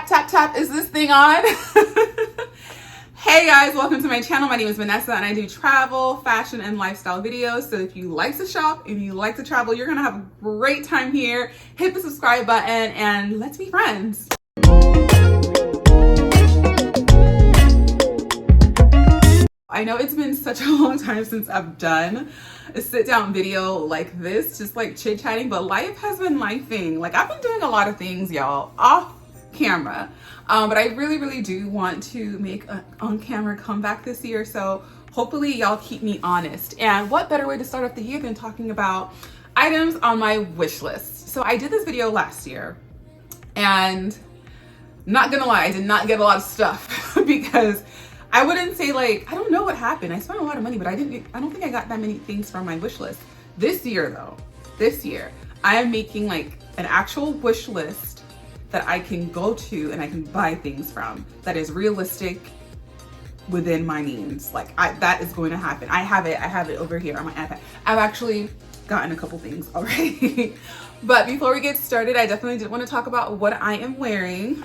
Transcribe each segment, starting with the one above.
tap, tap. Is this thing on? Hey guys, welcome to my channel. My name is Vanessa and I do travel, fashion, and lifestyle videos. So if you like to shop, if you like to travel, you're gonna have a great time here. Hit the subscribe button and let's be friends. I know it's been such a long time since I've done a sit down video like this, just like chit chatting, but life has been lifing. Like I've been doing a lot of things, y'all, off camera. But I really do want to make an on-camera comeback this year. So hopefully y'all keep me honest. And what better way to start off the year than talking about items on my wish list. So I did this video last year and not gonna lie, I did not get a lot of stuff because I wouldn't say like, I don't know what happened. I spent a lot of money, but I don't think I got that many things from my wish list. This year though, I am making like an actual wish list that I can go to and I can buy things from that is realistic within my means. Like that is going to happen. I have it over here on my iPad. I've actually gotten a couple things already. But before we get started, I definitely did want to talk about what I am wearing.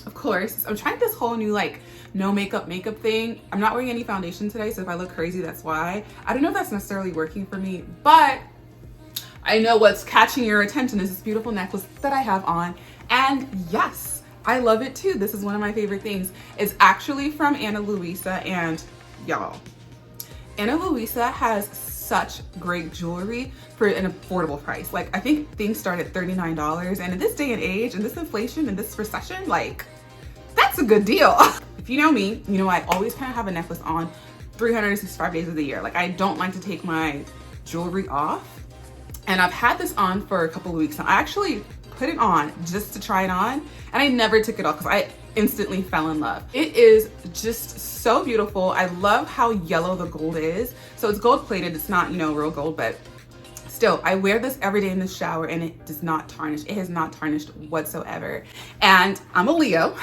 Of course, I'm trying this whole new like no makeup thing. I'm not wearing any foundation today, so if I look crazy, that's why. I don't know if that's necessarily working for me, but I know what's catching your attention is this beautiful necklace that I have on. And yes, I love it too. This is one of my favorite things. It's actually from Ana Luisa, and y'all, Ana Luisa has such great jewelry for an affordable price. Like I think things start at $39, and in this day and age, and this inflation and this recession, like that's a good deal. If you know me, you know I always kind of have a necklace on 365 days of the year. Like I don't like to take my jewelry off. And I've had this on for a couple of weeks now. I actually put it on just to try it on, and I never took it off because I instantly fell in love. It is just so beautiful. I love how yellow the gold is. So it's gold plated. It's not, you know, real gold, but still, I wear this every day in the shower and it does not tarnish. It has not tarnished whatsoever. And I'm a Leo.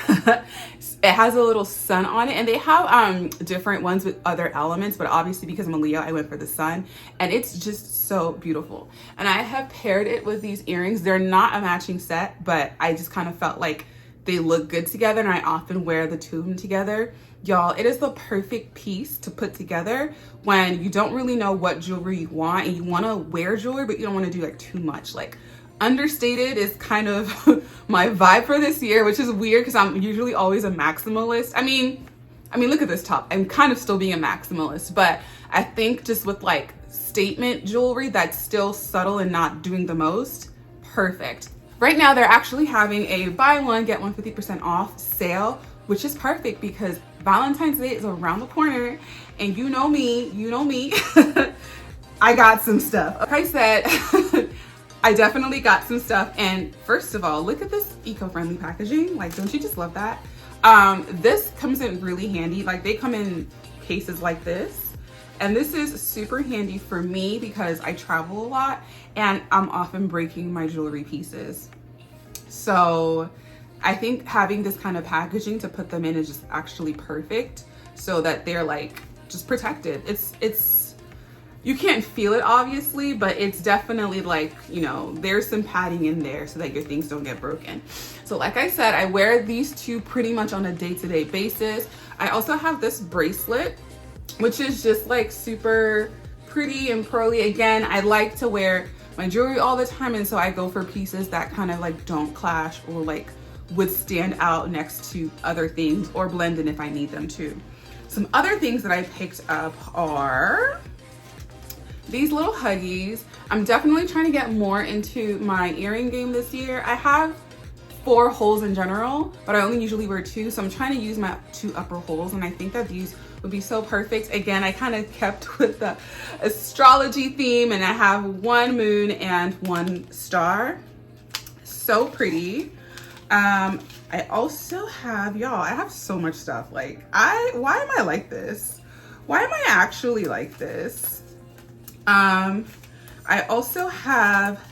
It has a little sun on it, and they have different ones with other elements, but obviously because I'm a Leo, I went for the sun, and it's just so beautiful. And I have paired it with these earrings. They're not a matching set, but I just kind of felt like they look good together, and I often wear the two of them together. Y'all, it is the perfect piece to put together when you don't really know what jewelry you want and you want to wear jewelry, but you don't want to do like too much. Like understated is kind of my vibe for this year, which is weird because I'm usually always a maximalist. I mean, look at this top. I'm kind of still being a maximalist, but I think just with like statement jewelry that's still subtle and not doing the most, perfect. Right now, they're actually having a buy one, get one 50% off sale, which is perfect because Valentine's Day is around the corner, and you know me, I got some stuff. Like I said, I definitely got some stuff, and first of all, look at this eco-friendly packaging. Like, don't you just love that? This comes in really handy. Like, they come in cases like this, and this is super handy for me because I travel a lot, and I'm often breaking my jewelry pieces. So I think having this kind of packaging to put them in is just actually perfect so that they're like just protected. It's you can't feel it obviously, but it's definitely like, you know, there's some padding in there so that your things don't get broken. So like I said, I wear these two pretty much on a day-to-day basis. I also have this bracelet, which is just like super pretty and pearly. Again, I like to wear my jewelry all the time, and so I go for pieces that kind of like don't clash or like would stand out next to other things or blend in if I need them to. Some other things that I picked up are these little huggies. I'm definitely trying to get more into my earring game this year. I have 4 holes in general, but I only usually wear 2, so I'm trying to use my 2 upper holes, and I think that these would be so perfect. Again, I kind of kept with the astrology theme, and I have 1 moon and 1 star. So pretty. I also have, y'all, I have so much stuff. Like why am I like this? Why am I actually like this? I also have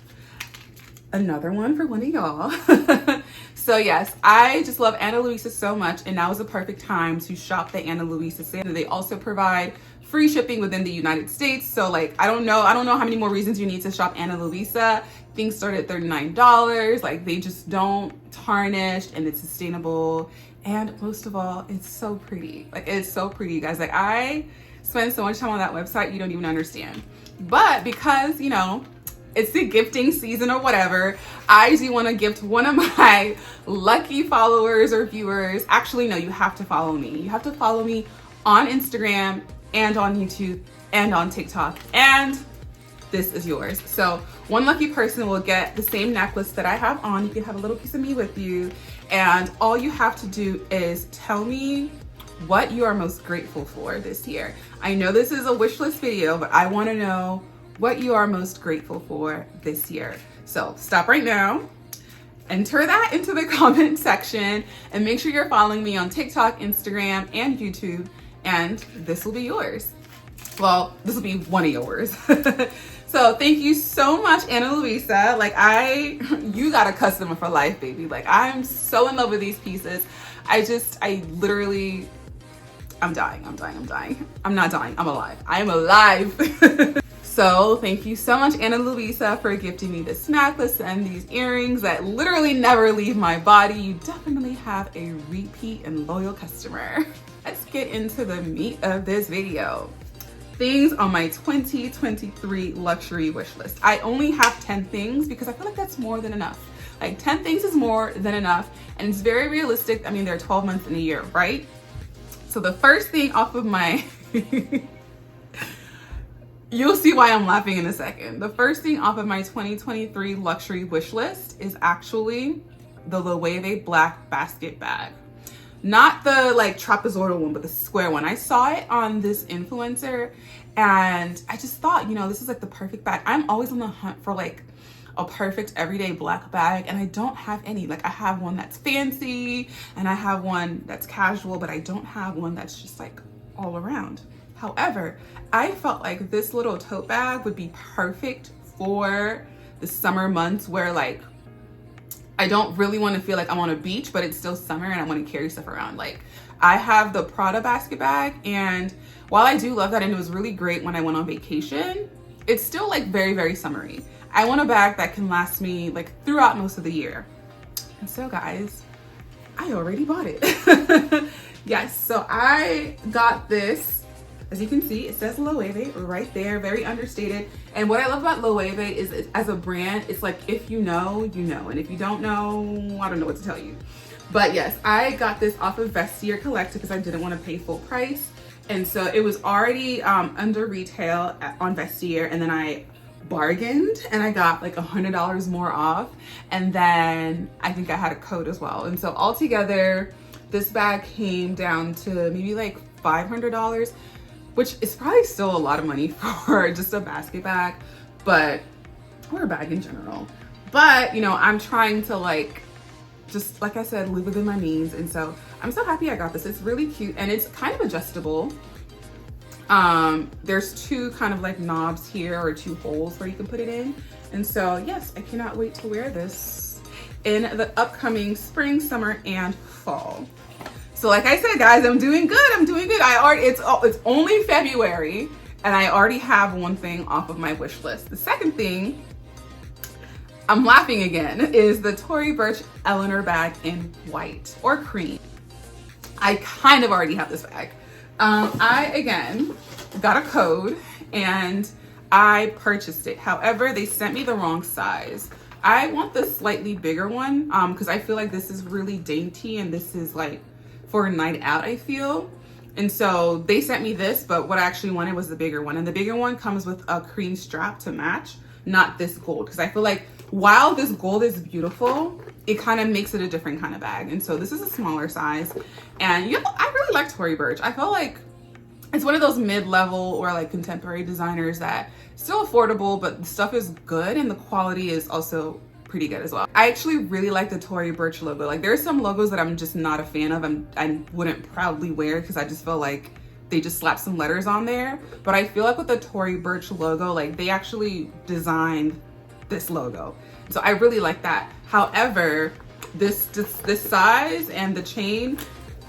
another one for one of y'all. So yes, I just love Ana Luisa so much, and now is the perfect time to shop the Ana Luisa sale. They also provide free shipping within the United States. So like, I don't know how many more reasons you need to shop Ana Luisa. Things start at $39. Like, they just don't tarnish, and it's sustainable. And most of all, it's so pretty. Like, it's so pretty, you guys. Like, I spend so much time on that website, you don't even understand. But because, you know, it's the gifting season or whatever, I do want to gift one of my lucky followers or viewers. Actually, no, you have to follow me. You have to follow me on Instagram and on YouTube and on TikTok. And this is yours. So one lucky person will get the same necklace that I have on. You can have a little piece of me with you. And all you have to do is tell me what you are most grateful for this year. I know this is a wish list video, but I want to know what you are most grateful for this year. So stop right now, enter that into the comment section, and make sure you're following me on TikTok, Instagram, and YouTube, and this will be yours. Well, this will be one of yours. So thank you so much, Ana Luisa. Like, you got a customer for life, baby. Like, I'm so in love with these pieces. I'm dying. I'm not dying, I'm alive. I am alive. So thank you so much, Ana Luisa, for gifting me this necklace and these earrings that literally never leave my body. You definitely have a repeat and loyal customer. Let's get into the meat of this video. Things on my 2023 luxury wish list. I only have 10 things because I feel like that's more than enough. Like, 10 things is more than enough, and it's very realistic. I mean, there are 12 months in a year, right? So the first thing off of my you'll see why I'm laughing in a second. The first thing off of my 2023 luxury wish list is actually the Loewe black basket bag. Not the like trapezoidal one, but the square one. I saw it on this influencer and I just thought, you know, this is like the perfect bag. I'm always on the hunt for like a perfect everyday black bag, and I don't have any. Like, I have one that's fancy and I have one that's casual, but I don't have one that's just like all around. However, I felt like this little tote bag would be perfect for the summer months where like I don't really want to feel like I'm on a beach, but it's still summer and I want to carry stuff around. Like, I have the Prada basket bag, and while I do love that and it was really great when I went on vacation, it's still like very, very summery. I want a bag that can last me like throughout most of the year. And so guys, I already bought it. Yes, so I got this. As you can see, it says Loewe right there, very understated. And what I love about Loewe is as a brand, it's like, if you know, you know. And if you don't know, I don't know what to tell you. But yes, I got this off of Vestiaire Collective because I didn't want to pay full price. And so it was already under retail on Vestiaire, and then I bargained and I got like $100 more off. And then I think I had a code as well. And so altogether, this bag came down to maybe like $500, which is probably still a lot of money for just a basket bag, but, or a bag in general. But, you know, I'm trying to like, just like I said, live within my means. And so I'm so happy I got this. It's really cute and it's kind of adjustable. There's two kind of like knobs here, or two holes where you can put it in. And so yes, I cannot wait to wear this in the upcoming spring, summer, and fall. So like I said, guys, I'm doing good. It's only February and I already have one thing off of my wish list. The second thing, I'm laughing again, is the Tory Burch Eleanor bag in white or cream. I kind of already have this bag. I, again, got a code and I purchased it. However, they sent me the wrong size. I want the slightly bigger one because I feel like this is really dainty and this is like for a night out, I feel. And so they sent me this, but what I actually wanted was the bigger one. And the bigger one comes with a cream strap to match, not this gold. Because I feel like while this gold is beautiful, it kind of makes it a different kind of bag. And so this is a smaller size. And you know, I really like Tory Burch. I feel like it's one of those mid-level or like contemporary designers that still affordable, but the stuff is good and the quality is also pretty good as well. I actually really like the Tory Burch logo. Like, there are some logos that I'm just not a fan of and I wouldn't proudly wear because I just feel like they just slapped some letters on there. But I feel like with the Tory Burch logo, like they actually designed this logo. So I really like that. However, this size and the chain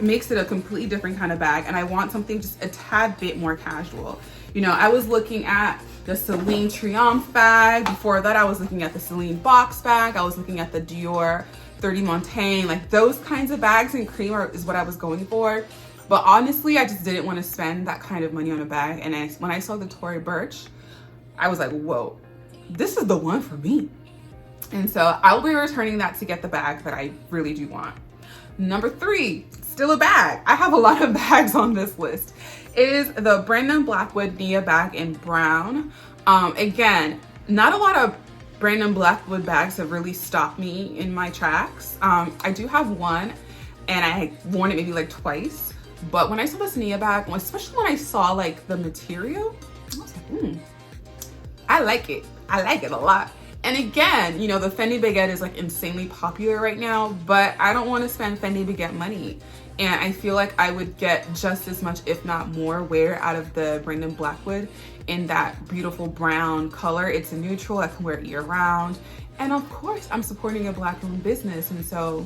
makes it a completely different kind of bag, and I want something just a tad bit more casual. You know, I was looking at the Celine Triomphe bag. Before that, I was looking at the Celine box bag. I was looking at the Dior 30 Montaigne. Like those kinds of bags and cream is what I was going for. But honestly, I just didn't want to spend that kind of money on a bag. And when I saw the Tory Burch, I was like, whoa, this is the one for me. And so I'll be returning that to get the bag that I really do want. Number 3, still a bag. I have a lot of bags on this list. Is the Brandon Blackwood Nia bag in brown. Again, not a lot of Brandon Blackwood bags have really stopped me in my tracks. I do have one, and I worn it maybe like twice. But when I saw this Nia bag, especially when I saw like the material, I was like, I like it. I like it a lot. And again, you know, the Fendi baguette is like insanely popular right now, but I don't want to spend Fendi baguette money. And I feel like I would get just as much, if not more, wear out of the Brandon Blackwood in that beautiful brown color. It's a neutral, I can wear it year round. And of course, I'm supporting a Black-owned business. And so,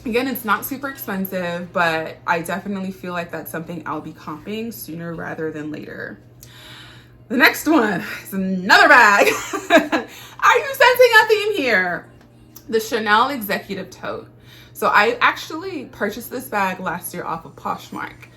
again, it's not super expensive, but I definitely feel like that's something I'll be comping sooner rather than later. The next one is another bag. Are you sensing a theme here? The Chanel Executive Tote. So I actually purchased this bag last year off of Poshmark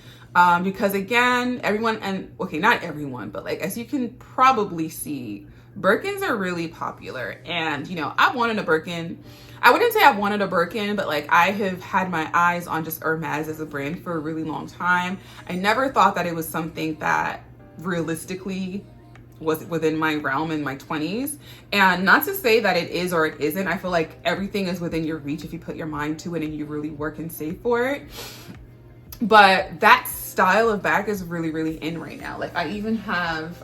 because again, everyone, and okay, not everyone, but like as you can probably see, Birkins are really popular. And you know, I wanted a Birkin. I wouldn't say I wanted a Birkin, but like I have had my eyes on just Hermes as a brand for a really long time. I never thought that it was something that realistically was within my realm in my 20s. And not to say that it is or it isn't. I feel like everything is within your reach if you put your mind to it and you really work and save for it. But that style of bag is really, really in right now. Like I even have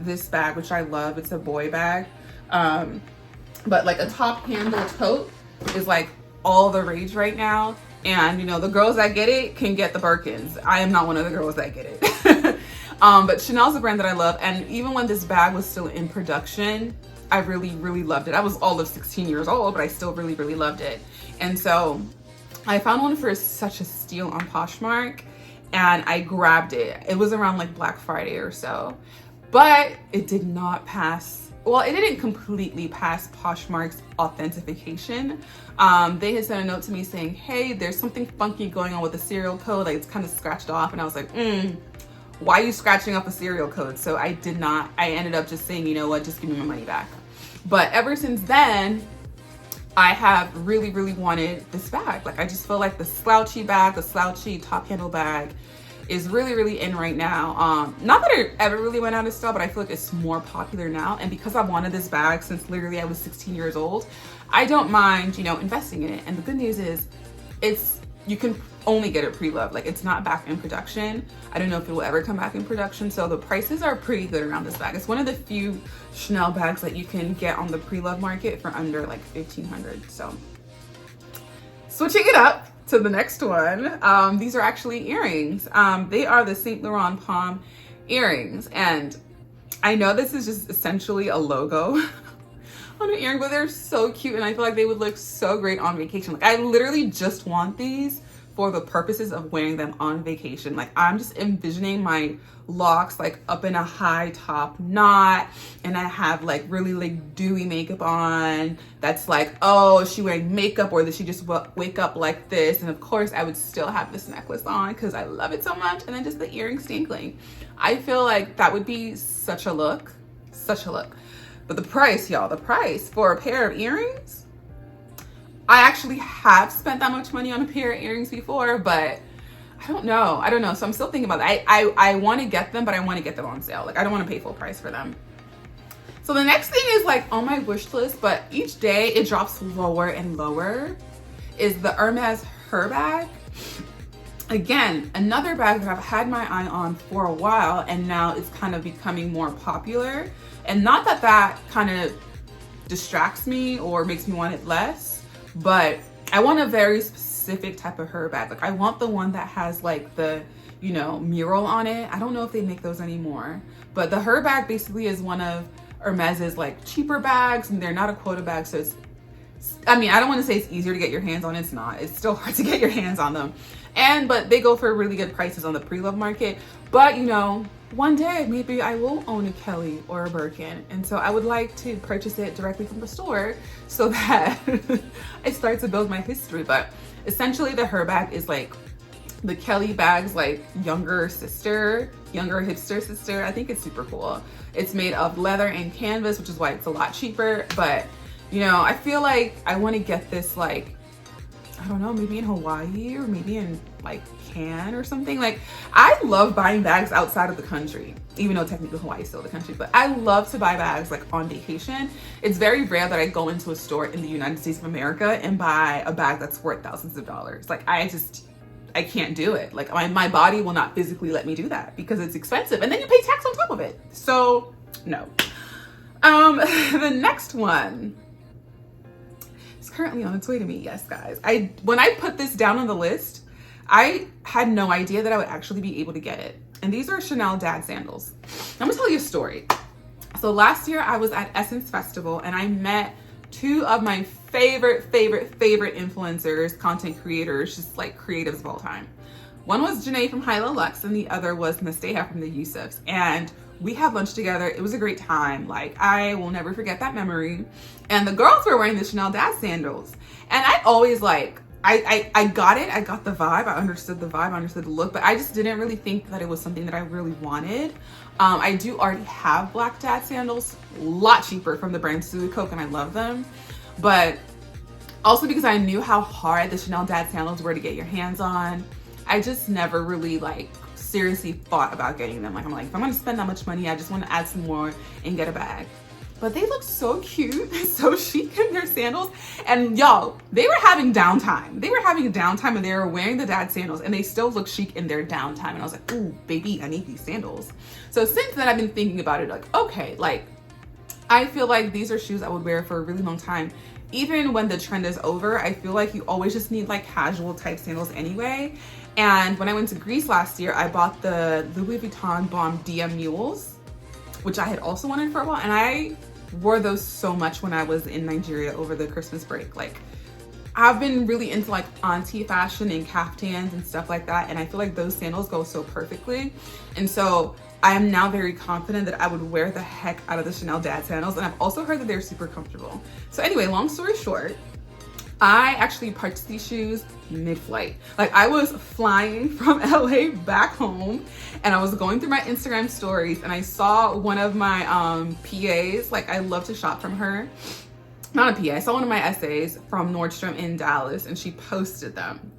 this bag, which I love. It's a boy bag. But like a top handle tote is like all the rage right now. And you know, the girls that get it can get the Birkins. I am not one of the girls that get it. But Chanel's a brand that I love. And even when this bag was still in production, I really, really loved it. I was all of 16 years old, but I still really, really loved it. And so I found one for such a steal on Poshmark and I grabbed it. It was around like Black Friday or so, but it did not pass. Well, it didn't completely pass Poshmark's authentication. They had sent a note to me saying, hey, there's something funky going on with the serial code. Like it's kind of scratched off. And I was like, why are you scratching up a serial code? So I ended up just saying, you know what, just give me my money back. But ever since then, I have really, really wanted this bag. Like I just feel like the slouchy bag, the slouchy top handle bag is really, really in right now. Not that it ever really went out of style, but I feel like it's more popular now. And because I've wanted this bag since literally I was 16 years old, I don't mind, you know, investing in it. And the good news is you can only get it pre-loved. Like it's not back in production. I don't know if it will ever come back in production. So the prices are pretty good around this bag. It's one of the few Chanel bags that you can get on the pre-loved market for under like $1,500. So switching it up to the next one. These are actually earrings. They are the Saint Laurent Palm earrings. And I know this is just essentially a logo on an earring, but they're so cute and I feel like they would look so great on vacation. Like I literally just want these for the purposes of wearing them on vacation. Like I'm just envisioning my locks like up in a high top knot and I have like really like dewy makeup on that's like, oh, is she wearing makeup or did she just wake up like this? And of course I would still have this necklace on because I love it so much, and then just the earrings dangling. I feel like that would be such a look. But the price, y'all, the price for a pair of earrings, I actually have spent that much money on a pair of earrings before, but I don't know. So I'm still thinking about that. I want to get them, but I want to get them on sale. Like I don't want to pay full price for them. So the next thing is like on my wish list, but each day it drops lower and lower, is the Hermes Her bag. Again, another bag that I've had my eye on for a while, and now it's kind of becoming more popular. And not that that kind of distracts me or makes me want it less, but I want a very specific type of Her bag. Like I want the one that has like the, you know, mural on it. I don't know if they make those anymore, but the Her bag basically is one of Hermes's like cheaper bags, and they're not a quota bag, so I mean, I don't want to say it's easier to get your hands on. It's not. It's still hard to get your hands on them. But they go for really good prices on the pre-love market. But you know, one day maybe I will own a Kelly or a Birkin. And so I would like to purchase it directly from the store so that I start to build my history. But essentially the Her bag is like the Kelly bag's like younger hipster sister. I think it's super cool. It's made of leather and canvas, which is why it's a lot cheaper. But you know, I feel like I want to get this like, I don't know, maybe in Hawaii or maybe in like Cannes or something. Like, I love buying bags outside of the country, even though technically Hawaii is still the country, but I love to buy bags like on vacation. It's very rare that I go into a store in the United States of America and buy a bag that's worth thousands of dollars. Like, I can't do it. Like, my body will not physically let me do that because it's expensive. And then you pay tax on top of it. So no. The next one is currently on its way to me. Yes, guys. When I put this down on the list, I had no idea that I would actually be able to get it. And these are Chanel dad sandals. I'm gonna tell you a story. So last year I was at Essence Festival and I met two of my favorite influencers, content creators, just like creatives of all time. One was Janae from Hyla Lux and the other was Nasteha from the Yusufs. And we had lunch together. It was a great time. Like, I will never forget that memory. And the girls were wearing the Chanel dad sandals. And I always like, I got it. I got the vibe. I understood the vibe. I understood the look, but I just didn't really think that it was something that I really wanted. I do already have black dad sandals, a lot cheaper, from the brand Suicoke, and I love them. But also because I knew how hard the Chanel dad sandals were to get your hands on, I just never really like seriously thought about getting them. Like, I'm like, if I'm gonna spend that much money, I just want to add some more and get a bag. But they look so cute, so chic in their sandals. And y'all, they were having downtime. They were having downtime and they were wearing the dad sandals and they still look chic in their downtime. And I was like, ooh, baby, I need these sandals. So since then I've been thinking about it, like, okay, like, I feel like these are shoes I would wear for a really long time. Even when the trend is over, I feel like you always just need like casual type sandals anyway. And when I went to Greece last year, I bought the Louis Vuitton Bomb DM Mules, which I had also wanted for a while. And I wore those so much when I was in Nigeria over the Christmas break. Like, I've been really into like auntie fashion and caftans and stuff like that. And I feel like those sandals go so perfectly. And so I am now very confident that I would wear the heck out of the Chanel dad sandals. And I've also heard that they're super comfortable. So anyway, long story short, I actually purchased these shoes mid-flight. Like, I was flying from LA back home and I was going through my Instagram stories and I saw one of my PAs. Like, I love to shop from her. Not a PA, I saw one of my essays from Nordstrom in Dallas and she posted them.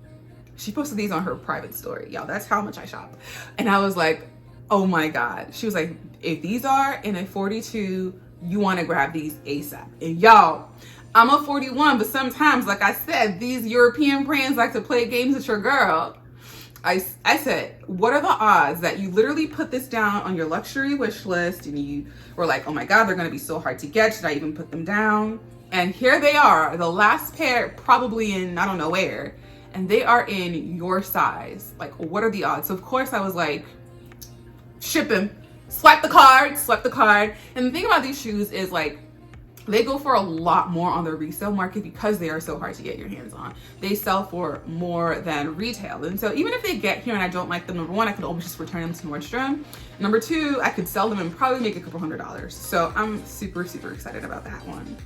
She posted these on her private story. Y'all, that's how much I shop. And I was like, oh my God. She was like, if these are in a 42, you want to grab these ASAP. And y'all, I'm a 41, but sometimes, like I said, these European brands like to play games with your girl. I said, what are the odds that you literally put this down on your luxury wish list and you were like, oh my God, they're going to be so hard to get. Should I even put them down? And here they are, the last pair, probably in, I don't know where, and they are in your size. Like, what are the odds? So of course I was like, ship them, swipe the card. And the thing about these shoes is, like, they go for a lot more on the resale market because they are so hard to get your hands on. They sell for more than retail. And so even if they get here and I don't like them, number one, I could always just return them to Nordstrom. Number two, I could sell them and probably make a couple $100s. So I'm super excited about that one.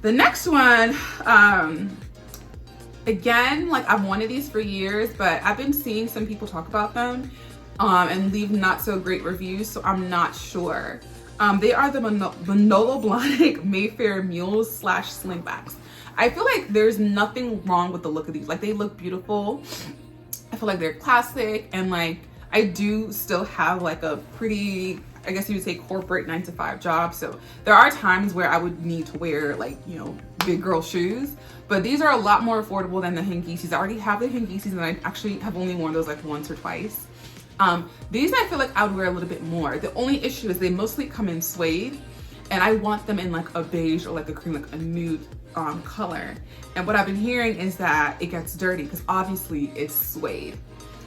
The next one, again, like, I've wanted these for years, but I've been seeing some people talk about them and leave not so great reviews, so I'm not sure. They are the Manolo Blahnik Mayfair Mules / Slingbacks. I feel like there's nothing wrong with the look of these. Like, they look beautiful. I feel like they're classic, and like, I do still have like a pretty, I guess you would say, corporate 9-to-5 job. So there are times where I would need to wear, like, you know, big girl shoes, but these are a lot more affordable than the Hengisis. I already have the Hengisis and I actually have only worn those like once or twice. These I feel like I would wear a little bit more. The only issue is they mostly come in suede and I want them in like a beige or like a cream, like a nude color. And what I've been hearing is that it gets dirty because obviously it's suede.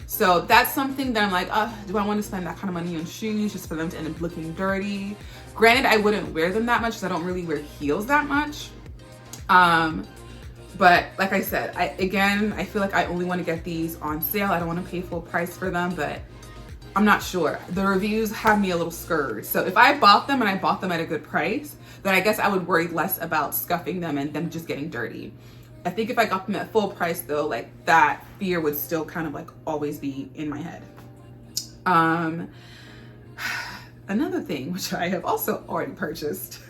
So that's something that I'm like, do I want to spend that kind of money on shoes just for them to end up looking dirty? Granted, I wouldn't wear them that much because I don't really wear heels that much. But like I said, I feel like I only want to get these on sale. I don't want to pay full price for them, but I'm not sure. The reviews have me a little scared. So if I bought them and I bought them at a good price, then I guess I would worry less about scuffing them and them just getting dirty. I think if I got them at full price though, like that fear would still kind of like always be in my head. Another thing, which I have also already purchased,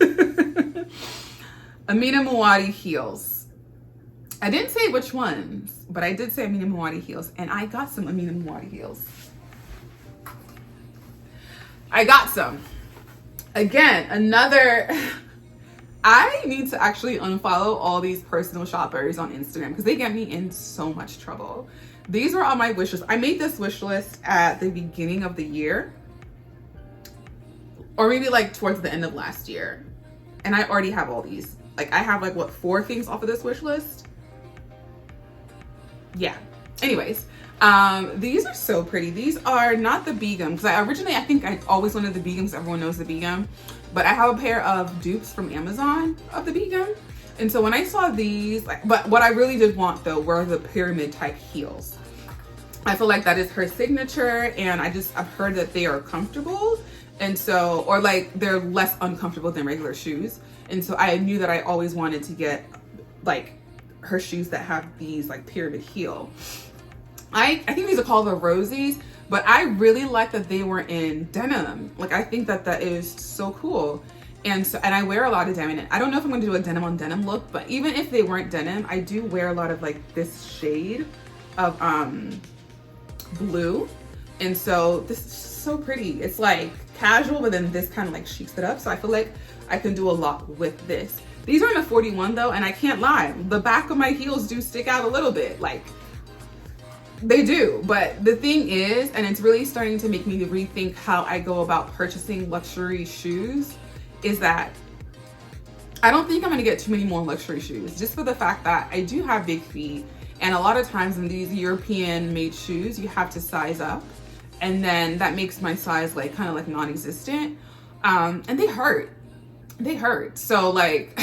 Amina Muaddi heels. I didn't say which ones, but I did say Amina Muaddi heels, and I got some Amina Muaddi heels. I got some. Again, another, I need to actually unfollow all these personal shoppers on Instagram because they get me in so much trouble. These were on my wish list. I made this wish list at the beginning of the year, or maybe like towards the end of last year. And I already have all these. Like I have like what, 4 things off of this wish list? Yeah. Anyways, these are so pretty. These are not the Begum, because I think I always wanted the Begums. Everyone knows the Begum, but I have a pair of dupes from Amazon of the Begum. And so when I saw these, but what I really did want though were the pyramid type heels. I feel like that is her signature, and I've heard that they are comfortable. And so, or like they're less uncomfortable than regular shoes. And so I knew that I always wanted to get like her shoes that have these like pyramid heel. I think these are called the Rosies, but I really like that they were in denim. Like I think that is so cool. And I wear a lot of denim. I don't know if I'm going to do a denim on denim look, but even if they weren't denim, I do wear a lot of like this shade of blue. And so this is so pretty. It's like casual, but then this kind of like sheiks it up. So I feel like I can do a lot with this. These are in a 41 though, and I can't lie. The back of my heels do stick out a little bit. Like they do. But the thing is, and it's really starting to make me rethink how I go about purchasing luxury shoes, is that I don't think I'm going to get too many more luxury shoes, just for the fact that I do have big feet. And a lot of times in these European made shoes, you have to size up. And then that makes my size like kind of like non-existent. And they hurt. They hurt. So like,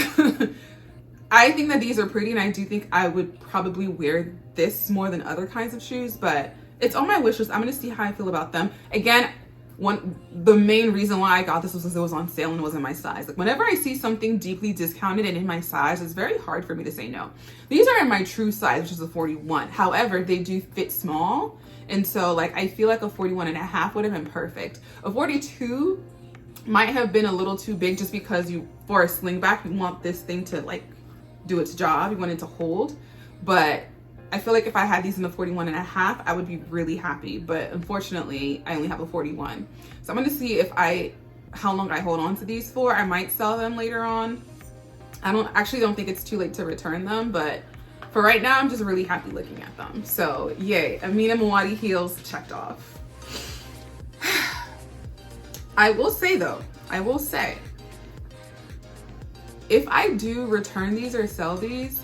I think that these are pretty, and I do think I would probably wear this more than other kinds of shoes, but it's on my wish list. I'm going to see how I feel about them. Again, the main reason why I got this was because it was on sale and it was in my size. Like whenever I see something deeply discounted and in my size, it's very hard for me to say no. These are in my true size, which is a 41. However, they do fit small. And so like, I feel like a 41 and a half would have been perfect. A 42 might have been a little too big, just because for a slingback, you want this thing to like do its job. You want it to hold. But I feel like if I had these in the 41 and a half, I would be really happy. But unfortunately, I only have a 41. So I'm going to see how long I hold on to these for. I might sell them later on. I don't think it's too late to return them, but for right now, I'm just really happy looking at them. So yay, Amina Muaddi heels checked off. I will say though, if I do return these or sell these,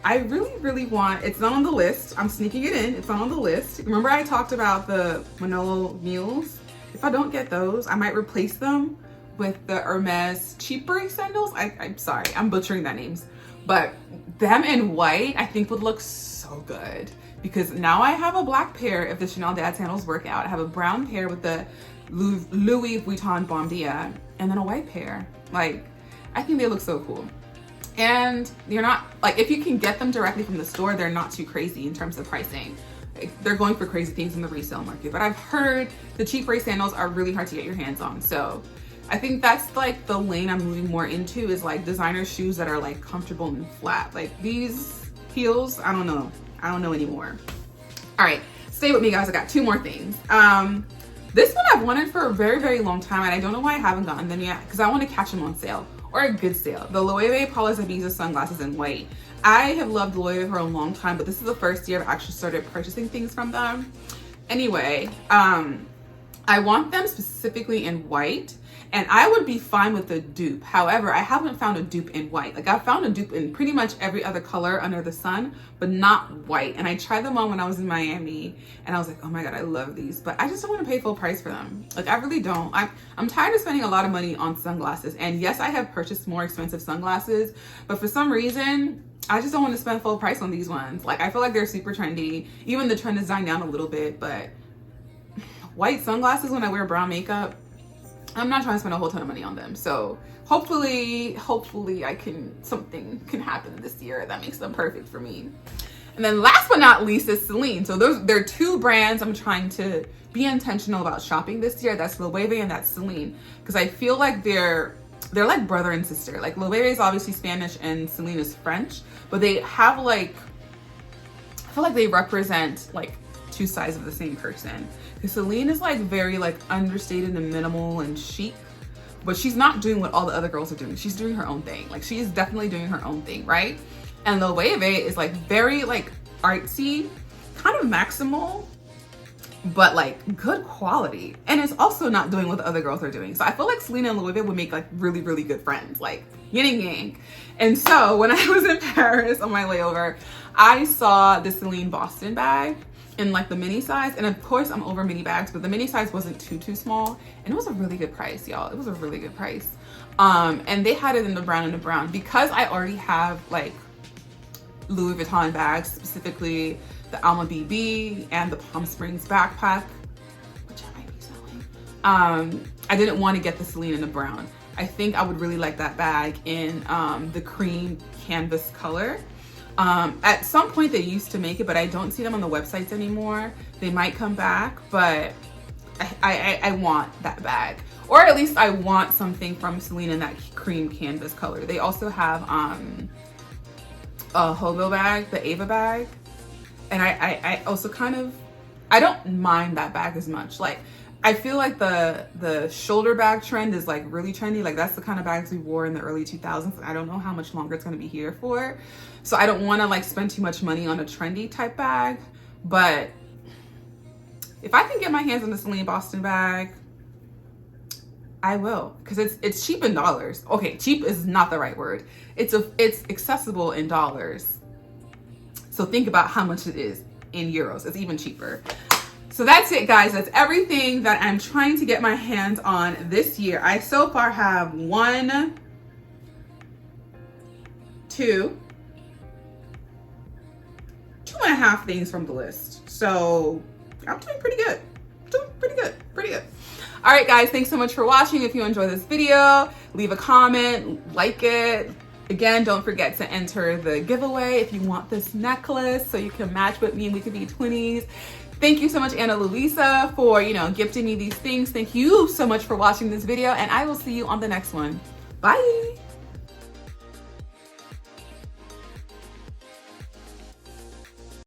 I really, really want, it's not on the list. I'm sneaking it in. It's not on the list. Remember I talked about the Manolo mules? If I don't get those, I might replace them with the Hermes cheap break sandals. I'm sorry, I'm butchering that names. But them in white, I think would look so good. Because now I have a black pair if the Chanel Dad sandals work out. I have a brown pair with the Louis Vuitton Bon Dia, and then a white pair. Like, I think they look so cool. And they're not, like, if you can get them directly from the store, they're not too crazy in terms of pricing. They're going for crazy things in the resale market. But I've heard the cheap rate sandals are really hard to get your hands on. So I think that's like the lane I'm moving more into, is like designer shoes that are like comfortable and flat. Like these heels, I don't know anymore. All right, stay with me guys. I got 2 more things. This one I've wanted for a very, very long time, and I don't know why I haven't gotten them yet, because I want to catch them on sale, or a good sale. The Loewe Paula Zabiza sunglasses in white. I have loved Loewe for a long time, but this is the first year I've actually started purchasing things from them. Anyway, I want them specifically in white, and I would be fine with the dupe. However, I haven't found a dupe in white. Like, I've found a dupe in pretty much every other color under the sun, but not white. And I tried them on when I was in Miami, and I was like, oh my God, I love these. But I just don't want to pay full price for them. Like, I really don't. I'm tired of spending a lot of money on sunglasses. And yes, I have purchased more expensive sunglasses, but for some reason, I just don't want to spend full price on these ones. Like, I feel like they're super trendy. Even the trend is dying down a little bit, but white sunglasses when I wear brown makeup, I'm not trying to spend a whole ton of money on them. So hopefully something can happen this year that makes them perfect for me. And then last but not least is Celine. So there are two brands I'm trying to be intentional about shopping this year. That's Loewe and that's Celine. Because I feel like they're like brother and sister. Like, Loewe is obviously Spanish and Celine is French, but they have like, I feel like they represent like two sides of the same person. Because Celine is like very like understated and minimal and chic, but she's not doing what all the other girls are doing. She's doing her own thing. Like, she is definitely doing her own thing, right? And Loewe is like very like artsy, kind of maximal, but like good quality. And it's also not doing what the other girls are doing. So I feel like Celine and Loewe would make like really, really good friends, like yin and yang. And so when I was in Paris on my layover, I saw the Celine Boston bag in like the mini size, and of course I'm over mini bags, but the mini size wasn't too small, and it was a really good price, y'all. It was a really good price. And they had it in the brown because I already have like Louis Vuitton bags, specifically the Alma BB and the Palm Springs backpack, which I might be selling. I didn't want to get the Celine in the brown. I think I would really like that bag in the cream canvas color. At some point they used to make it, but I don't see them on the websites anymore. They might come back, but I want that bag. Or at least I want something from Celine in that cream canvas color. They also have a hobo bag, the Ava bag. And I also kind of, I don't mind that bag as much. Like, I feel like the shoulder bag trend is like really trendy. Like, that's the kind of bags we wore in the early 2000s. I don't know how much longer it's going to be here for. So I don't want to like spend too much money on a trendy type bag. But if I can get my hands on the Celine Boston bag, I will, because it's cheap in dollars. Okay, cheap is not the right word. It's accessible in dollars. So think about how much it is in euros. It's even cheaper. So that's it, guys. That's everything that I'm trying to get my hands on this year. I so far have 1, 2, 2.5 things from the list. So I'm doing pretty good. Pretty good. All right, guys, thanks so much for watching. If you enjoyed this video, leave a comment, like it. Again, don't forget to enter the giveaway if you want this necklace so you can match with me and we can be twinnies. Thank you so much, Ana Luisa, for, gifting me these things. Thank you so much for watching this video, and I will see you on the next one. Bye.